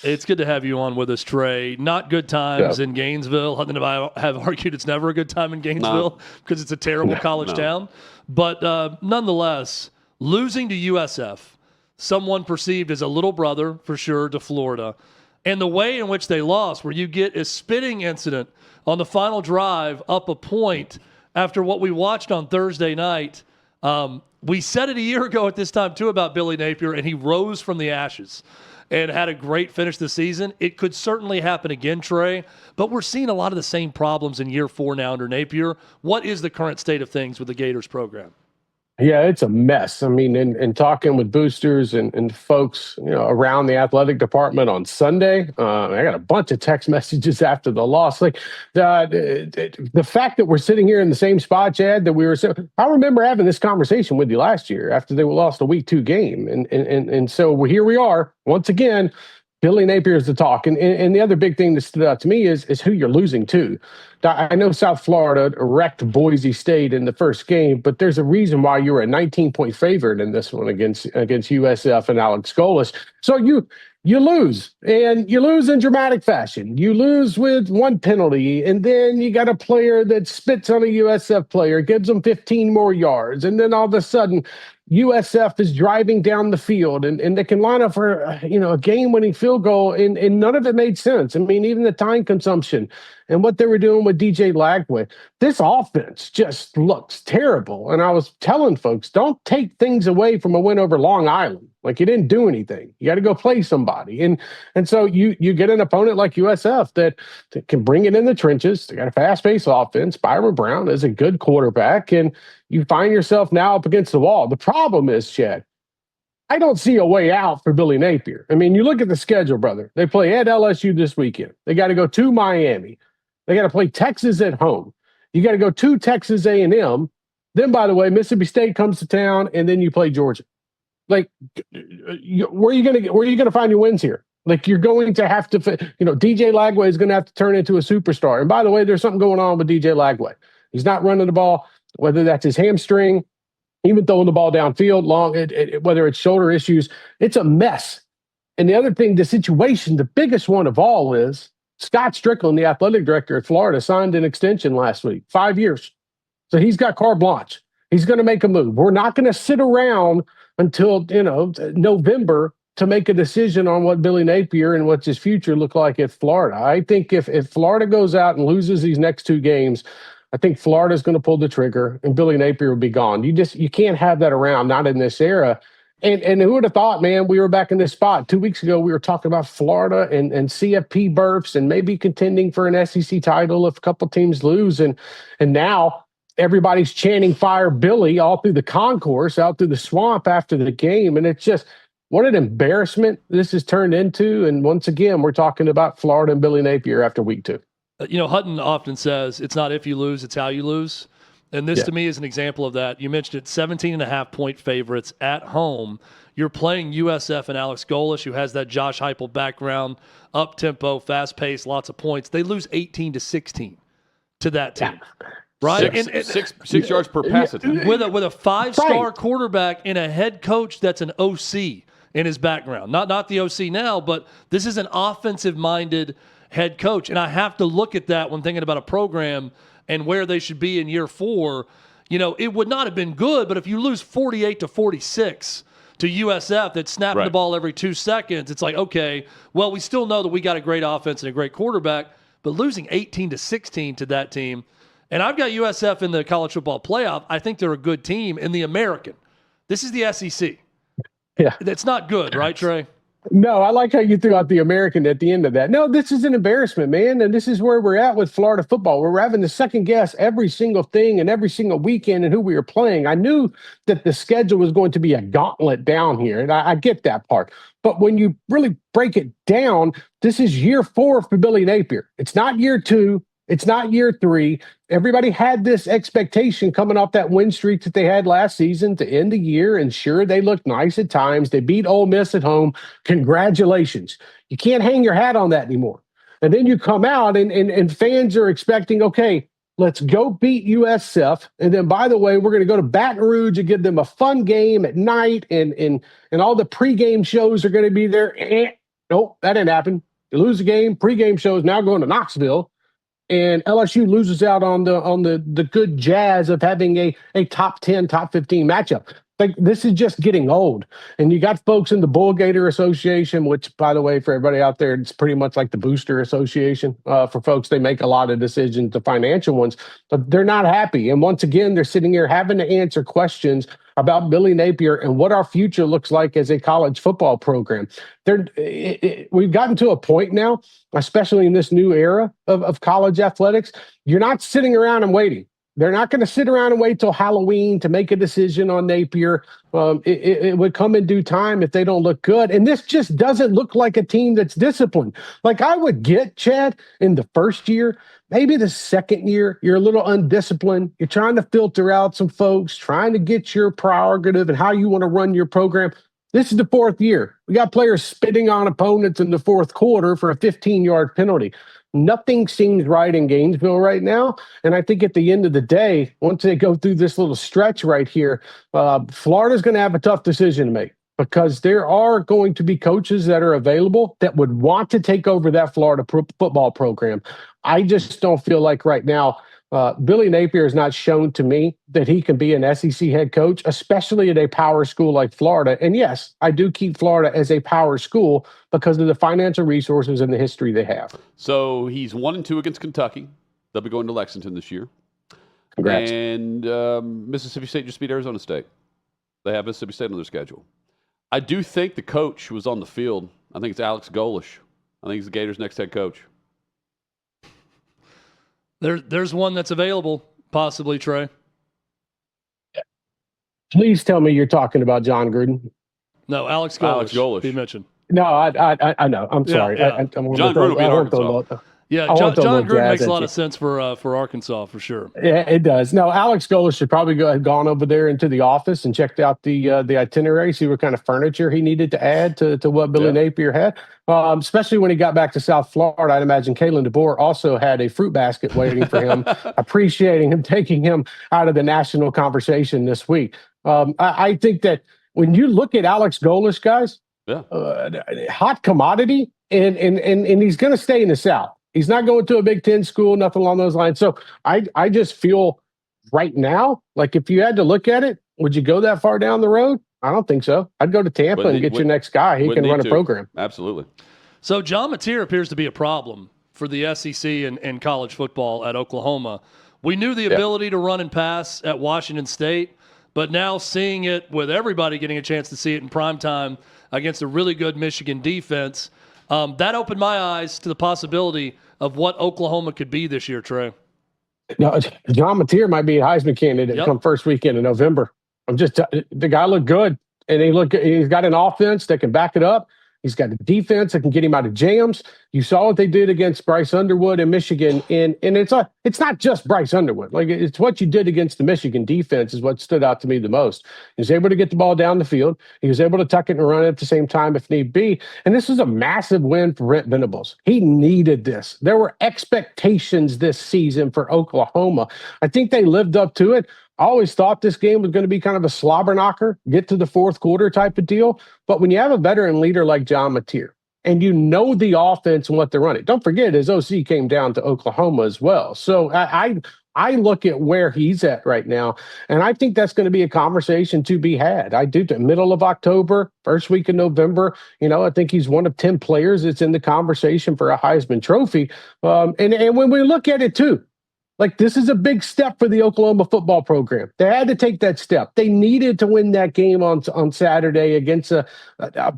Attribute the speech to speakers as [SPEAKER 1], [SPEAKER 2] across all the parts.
[SPEAKER 1] It's good to have you on with us, Trey. Not good times in Gainesville. Hutton and I have argued it's never a good time in Gainesville because it's a terrible college town. But nonetheless, losing to USF, someone perceived as a little brother, for sure, to Florida, and the way in which they lost, where you get a spitting incident on the final drive up a point after what we watched on Thursday night. We said it a year ago at this time, too, about Billy Napier, and he rose from the ashes and had a great finish this season. It could certainly happen again, Trey, but we're seeing a lot of the same problems in year 4 now under Napier. What is the current state of things with the Gators program?
[SPEAKER 2] Yeah, it's a mess. I mean, in talking with boosters and folks, around the athletic department on Sunday, I got a bunch of text messages after the loss. Like the fact that we're sitting here in the same spot, Chad, that we were. I remember having this conversation with you last year after they lost a week 2 game, and so here we are once again. Billy Napier is the talk. And the other big thing that stood out to me is who you're losing to. I know South Florida wrecked Boise State in the first game, but there's a reason why you were a 19-point favorite in this one against USF and Alex Golesh. So you lose, and you lose in dramatic fashion. You lose with 1 penalty, and then you got a player that spits on a USF player, gives them 15 more yards, and then all of a sudden USF is driving down the field and they can line up for a game-winning field goal, and none of it made sense. I mean, even the time consumption and what they were doing with DJ Lagway. This offense just looks terrible. And I was telling folks, don't take things away from a win over Long Island. Like, you didn't do anything. You got to go play somebody. And so you get an opponent like USF that can bring it in the trenches. They got a fast-paced offense. Byron Brown is a good quarterback, and you find yourself now up against the wall. The problem is, Chad, I don't see a way out for Billy Napier. I mean, you look at the schedule, brother. They play at LSU this weekend. They got to go to Miami. They got to play Texas at home. You got to go to Texas A&M. Then, by the way, Mississippi State comes to town, and then you play Georgia. Like, where are you going to find your wins here? Like, you're going to have to, DJ Lagway is going to have to turn into a superstar. And by the way, there's something going on with DJ Lagway. He's not running the ball, whether that's his hamstring, even throwing the ball downfield long, whether it's shoulder issues. It's a mess. And the other thing, the situation, the biggest one of all is Scott Stricklin, the athletic director at Florida, signed an extension last week, 5 years. So he's got carte blanche. He's going to make a move. We're not going to sit around until, November to make a decision on what Billy Napier and what's his future look like at Florida. I think if Florida goes out and loses these next 2 games, I think Florida's going to pull the trigger and Billy Napier will be gone. You can't have that around, not in this era. And who would have thought, man, we were back in this spot. 2 weeks ago, we were talking about Florida and CFP berths and maybe contending for an SEC title if a couple teams lose. And now everybody's chanting "Fire Billy" all through the concourse, out through the swamp after the game. And it's just, what an embarrassment this has turned into. And once again, we're talking about Florida and Billy Napier after week 2.
[SPEAKER 1] Hutton often says it's not if you lose, it's how you lose. And this to me is an example of that. You mentioned it, 17.5-point favorites at home. You're playing USF and Alex Golesh, who has that Josh Heupel background, up-tempo, fast-paced, lots of points. They lose 18-16 to that team. Right?
[SPEAKER 3] Six yards per pass attempt.
[SPEAKER 1] With a 5-star quarterback and a head coach that's an OC in his background. Not the OC now, but this is an offensive-minded head coach. And I have to look at that when thinking about a program and where they should be in year 4. It would not have been good, but if you lose 48-46 to USF that's snapping the ball every 2 seconds, it's like, okay, well, we still know that we got a great offense and a great quarterback, but losing 18-16 to that team, and I've got USF in the college football playoff. I think they're a good team in the American. This is the SEC.
[SPEAKER 2] Yeah.
[SPEAKER 1] That's not good, right, Trey?
[SPEAKER 2] No, I like how you threw out the American at the end of that. No, this is an embarrassment, man. And this is where we're at with Florida football, where we're having to second guess every single thing and every single weekend and who we were playing. I knew that the schedule was going to be a gauntlet down here, and I get that part. But when you really break it down, this is year 4 for Billy Napier. It's not year 2. It's not year 3. Everybody had this expectation coming off that win streak that they had last season to end the year. And sure, they looked nice at times. They beat Ole Miss at home. Congratulations. You can't hang your hat on that anymore. And then you come out and fans are expecting, okay, let's go beat USF. And then, by the way, we're going to go to Baton Rouge and give them a fun game at night. And all the pregame shows are going to be there. nope, that didn't happen. You lose the game, pregame shows now going to Knoxville, and LSU loses out on the good jazz of having a top 10, top 15 matchup. Like, this is just getting old. And you got folks in the Bull Gator Association, which, by the way, for everybody out there, it's pretty much like the Booster Association. For folks, they make a lot of decisions, the financial ones, but they're not happy. And once again, they're sitting here having to answer questions about Billy Napier and what our future looks like as a college football program. We've gotten to a point now, especially in this new era of college athletics, you're not sitting around and waiting. They're not going to sit around and wait till Halloween to make a decision on Napier. It would come in due time if they don't look good. And this just doesn't look like a team that's disciplined. Like, I would get, Chad, in the first year, maybe the second year, you're a little undisciplined. You're trying to filter out some folks, trying to get your prerogative and how you want to run your program. This is the fourth year. We got players spitting on opponents in the fourth quarter for a 15-yard penalty. Nothing seems right in Gainesville right now. And I think at the end of the day, once they go through this little stretch right here, Florida's going to have a tough decision to make, because there are going to be coaches that are available that would want to take over that Florida football program. I just don't feel like right now Billy Napier has not shown to me that he can be an SEC head coach, especially at a power school like Florida. And yes, I do keep Florida as a power school because of the financial resources and the history they have.
[SPEAKER 3] So he's 1-2 against Kentucky. They'll be going to Lexington this year.
[SPEAKER 2] Congrats.
[SPEAKER 3] And Mississippi State just beat Arizona State. They have Mississippi State on their schedule. I do think the coach who was on the field, I think it's Alex Golesh. I think he's the Gators' next head coach.
[SPEAKER 1] There's one that's available, possibly, Trey.
[SPEAKER 2] Please tell me you're talking about John Gruden.
[SPEAKER 1] No, Alex Golesh. He mentioned.
[SPEAKER 2] No, I know. I'm sorry.
[SPEAKER 1] Yeah.
[SPEAKER 3] John Gruden will be in Arkansas.
[SPEAKER 1] Yeah, John Gruden makes a lot of sense for Arkansas, for sure.
[SPEAKER 2] Yeah, it does. No, Alex Golesh should probably have gone over there into the office and checked out the itinerary, see what kind of furniture he needed to add to what Billy Napier had. Especially when he got back to South Florida, I'd imagine Kalen DeBoer also had a fruit basket waiting for him, appreciating him, taking him out of the national conversation this week. I think that when you look at Alex Golesh, guys, hot commodity, and he's going to stay in the South. He's not going to a Big Ten school, nothing along those lines. So I just feel right now, like, if you had to look at it, would you go that far down the road? I don't think so. I'd go to Tampa and get your next guy. He can run a program.
[SPEAKER 3] Absolutely.
[SPEAKER 1] So John Mateer appears to be a problem for the SEC and college football at Oklahoma. We knew the ability to run and pass at Washington State, but now seeing it with everybody getting a chance to see it in prime time against a really good Michigan defense, that opened my eyes to the possibility of what Oklahoma could be this year, Trey.
[SPEAKER 2] No, John Mateer might be a Heisman candidate come first weekend in November. The guy looked good, and he's got an offense that can back it up. He's got a defense that can get him out of jams. You saw what they did against Bryce Underwood in Michigan, and it's not just Bryce Underwood. Like, it's what you did against the Michigan defense is what stood out to me the most. He was able to get the ball down the field. He was able to tuck it and run it at the same time if need be. And this was a massive win for Brent Venables. He needed this. There were expectations this season for Oklahoma. I think they lived up to it. I always thought this game was going to be kind of a slobber knocker, get to the fourth quarter type of deal. But when you have a veteran leader like John Mateer, and you know the offense and what they're running, don't forget his OC came down to Oklahoma as well. So I look at where he's at right now, and I think that's going to be a conversation to be had. I do. Middle of October, first week of November, I think he's one of 10 players that's in the conversation for a Heisman Trophy. And when we look at it too, like, this is a big step for the Oklahoma football program. They had to take that step. They needed to win that game on Saturday against a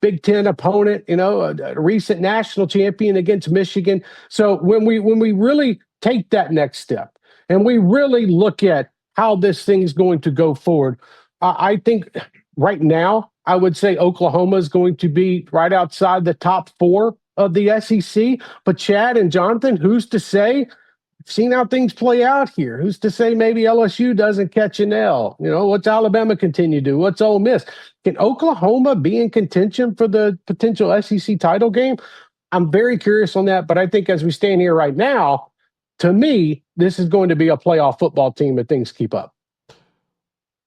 [SPEAKER 2] Big Ten opponent, a recent national champion against Michigan. So when we really take that next step and we really look at how this thing's going to go forward, I think right now I would say Oklahoma is going to be right outside the top 4 of the SEC. But Chad and Jonathan, who's to say? Seen how things play out here. Who's to say maybe LSU doesn't catch an L? What's Alabama continue to do? What's Ole Miss? Can Oklahoma be in contention for the potential SEC title game? I'm very curious on that, but I think as we stand here right now, to me, this is going to be a playoff football team if things keep up.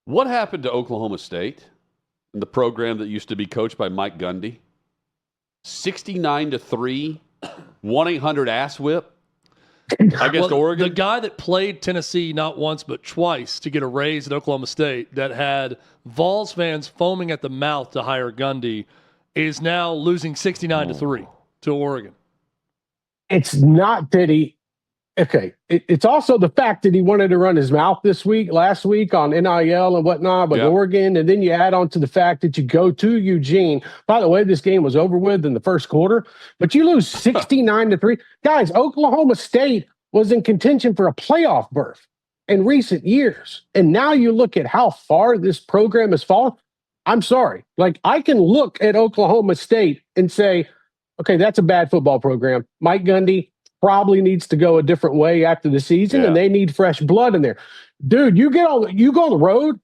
[SPEAKER 3] What happened to Oklahoma State and the program that used to be coached by Mike Gundy? 69-3, 1-800-ASS whip against Oregon.
[SPEAKER 1] The guy that played Tennessee not once but twice to get a raise at Oklahoma State that had Vols fans foaming at the mouth to hire Gundy is now losing 69-3 to Oregon.
[SPEAKER 2] It's not that he – okay. It's also the fact that he wanted to run his mouth last week on NIL and whatnot with Oregon, and then you add on to the fact that you go to Eugene. By the way, this game was over with in the first quarter, but you lose 69-3. Guys, Oklahoma State was in contention for a playoff berth in recent years, and now you look at how far this program has fallen. I'm sorry. Like, I can look at Oklahoma State and say, okay, that's a bad football program. Mike Gundy probably needs to go a different way after the season, and they need fresh blood in there. Dude, you go on the road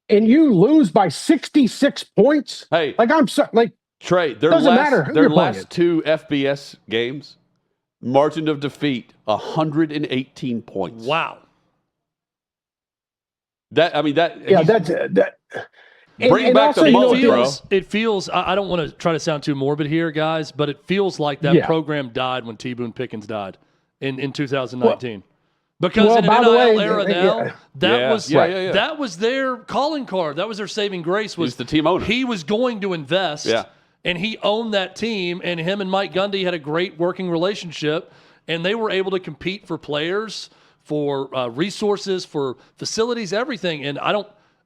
[SPEAKER 2] and you lose by 66 points.
[SPEAKER 3] Hey,
[SPEAKER 2] like, I'm sorry, like,
[SPEAKER 3] Trey, their last two FBS games, margin of defeat 118 points.
[SPEAKER 1] Wow.
[SPEAKER 3] Bring back
[SPEAKER 2] also,
[SPEAKER 3] the mullet, bro.
[SPEAKER 1] It feels, I don't want to try to sound too morbid here, guys, but it feels like that program died when T. Boone Pickens died in 2019. Because in an NIL era now, that was their calling card. That was their saving grace. Was
[SPEAKER 3] He's the team owner.
[SPEAKER 1] He was going to invest, and he owned that team, and him and Mike Gundy had a great working relationship, and they were able to compete for players, for resources, for facilities, everything. And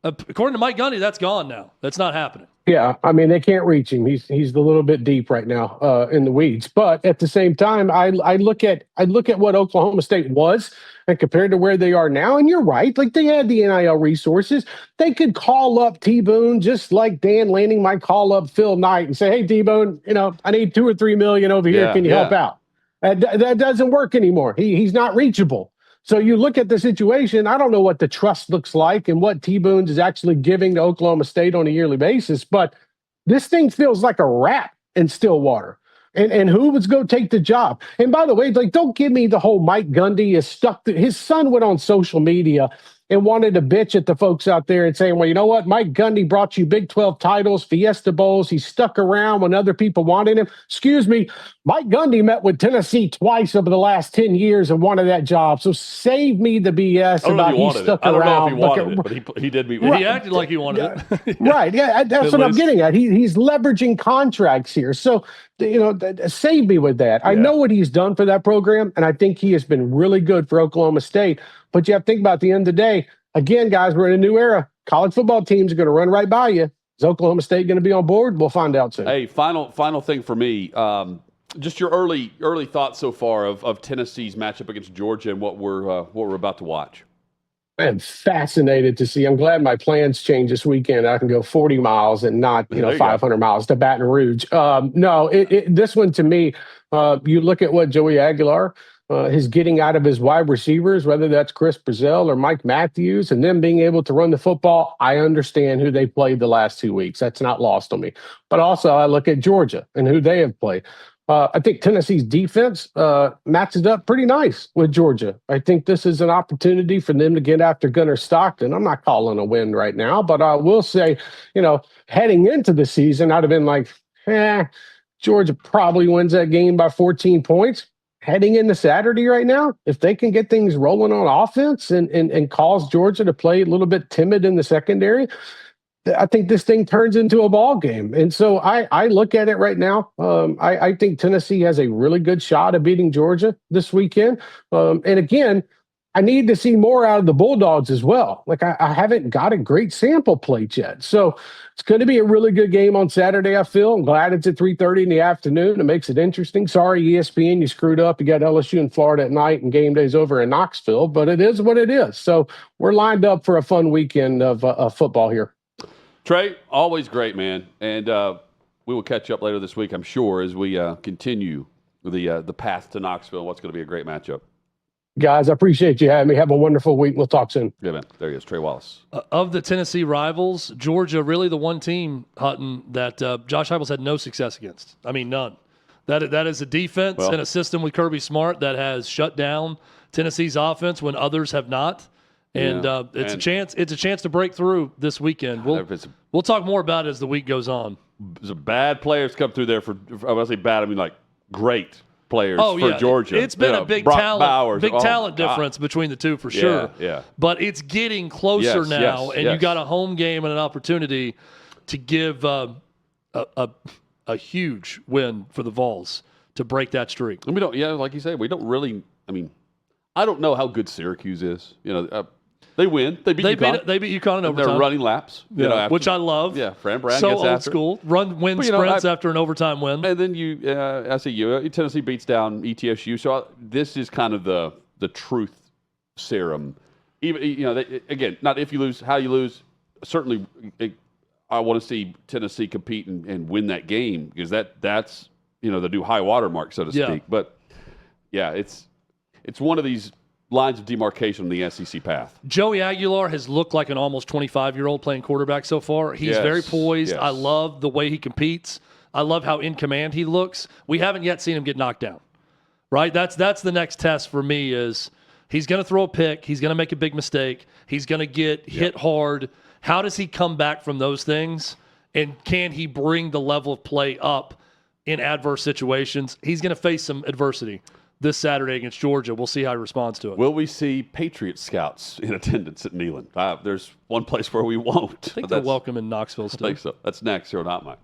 [SPEAKER 1] according to Mike Gundy, that's gone now. That's not happening.
[SPEAKER 2] Yeah, I mean, they can't reach him. He's a little bit deep right now in the weeds. But at the same time, I look at what Oklahoma State was and compared to where they are now. And you're right. Like, they had the NIL resources. They could call up T. Boone just like Dan Lanning might call up Phil Knight and say, hey, T. Boone, I need $2 or $3 million over here. Can you help out? That doesn't work anymore. He's not reachable. So you look at the situation, I don't know what the trust looks like and what T. Boone is actually giving to Oklahoma State on a yearly basis, but this thing feels like a rat in Stillwater. And who was going to take the job? And by the way, like, don't give me the whole Mike Gundy is stuck. His son went on social media and wanted to bitch at the folks out there and saying, well, you know what? Mike Gundy brought you Big 12 titles, Fiesta Bowls. He stuck around when other people wanted him. Excuse me. Mike Gundy met with Tennessee twice over the last 10 years and wanted that job. So save me the BS about he stuck around.
[SPEAKER 3] I don't know if he wanted it, but he did meet with
[SPEAKER 1] He acted like he wanted it.
[SPEAKER 2] Right. Yeah, that's what I'm getting at. He's leveraging contracts here. So, save me with that. I know what he's done for that program, and I think he has been really good for Oklahoma State. But you have to think about, at the end of the day, again, guys, we're in a new era. College football teams are going to run right by you. Is Oklahoma State going to be on board? We'll find out soon.
[SPEAKER 3] Hey, final thing for me. Just your early thoughts so far of Tennessee's matchup against Georgia and what we're about to watch.
[SPEAKER 2] I'm fascinated to see. I'm glad my plans changed this weekend. I can go 40 miles and not 500 miles to Baton Rouge. This one to me, you look at what Joey Aguilar is getting out of his wide receivers, whether that's Chris Brazell or Mike Matthews, and them being able to run the football. I understand who they played the last 2 weeks. That's not lost on me. But also I look at Georgia and who they have played. I think Tennessee's defense matches up pretty nice with Georgia. I think this is an opportunity for them to get after Gunnar Stockton. I'm not calling a win right now, but I will say, heading into the season, I'd have been like, Georgia probably wins that game by 14 points. Heading into Saturday right now, if they can get things rolling on offense and cause Georgia to play a little bit timid in the secondary, I think this thing turns into a ball game. And so I look at it right now. I think Tennessee has a really good shot of beating Georgia this weekend. And again, I need to see more out of the Bulldogs as well. Like, I haven't got a great sample plate yet. So it's going to be a really good game on Saturday, I feel. I'm glad it's at 3:30 in the afternoon. It makes it interesting. Sorry, ESPN, you screwed up. You got LSU in Florida at night and game day's over in Knoxville. But it is what it is. So we're lined up for a fun weekend of football here.
[SPEAKER 3] Trey, always great, man. And we will catch up later this week, I'm sure, as we continue the path to Knoxville. What's going to be a great matchup.
[SPEAKER 2] Guys, I appreciate you having me. Have a wonderful week. We'll talk soon.
[SPEAKER 3] Yeah, man. There he is, Trey Wallace.
[SPEAKER 1] Of the Tennessee rivals, Georgia, really the one team, Hutton, that Josh Heupel's had no success against. I mean, none. That is a defense and a system with Kirby Smart that has shut down Tennessee's offense when others have not. And it's a chance to break through this weekend. We'll talk more about it as the week goes on.
[SPEAKER 3] some bad players come through there when I say bad, I mean like great players for Georgia.
[SPEAKER 1] It's been a big talent difference between the two for sure.
[SPEAKER 3] Yeah.
[SPEAKER 1] But it's getting closer now, and you got a home game and an opportunity to give a huge win for the Vols to break that streak.
[SPEAKER 3] And we don't, like you say, we don't really. I mean, I don't know how good Syracuse is. They win. They beat UConn.
[SPEAKER 1] They beat UConn in overtime.
[SPEAKER 3] They're running laps,
[SPEAKER 1] which I love.
[SPEAKER 3] Yeah, Fran Brand
[SPEAKER 1] so
[SPEAKER 3] gets
[SPEAKER 1] old
[SPEAKER 3] after
[SPEAKER 1] school. Win sprints after an overtime win.
[SPEAKER 3] And then Tennessee beats down ETSU. So this is kind of the truth serum. Even again, not if you lose, how you lose. Certainly, I want to see Tennessee compete and win that game because that's the new high water mark, so to speak. But it's one of these lines of demarcation on the SEC path.
[SPEAKER 1] Joey Aguilar has looked like an almost 25-year-old playing quarterback so far. He's very poised.
[SPEAKER 3] Yes.
[SPEAKER 1] I love the way he competes. I love how in command he looks. We haven't yet seen him get knocked down, right? That's the next test for me is he's going to throw a pick. He's going to make a big mistake. He's going to get hit hard. How does he come back from those things? And can he bring the level of play up in adverse situations? He's going to face some adversity this Saturday against Georgia. We'll see how he responds to it.
[SPEAKER 3] Will we see Patriot scouts in attendance at Neyland? There's one place where we won't.
[SPEAKER 1] I think they're welcome in Knoxville still.
[SPEAKER 3] I think so. That's next here on Hot Mic.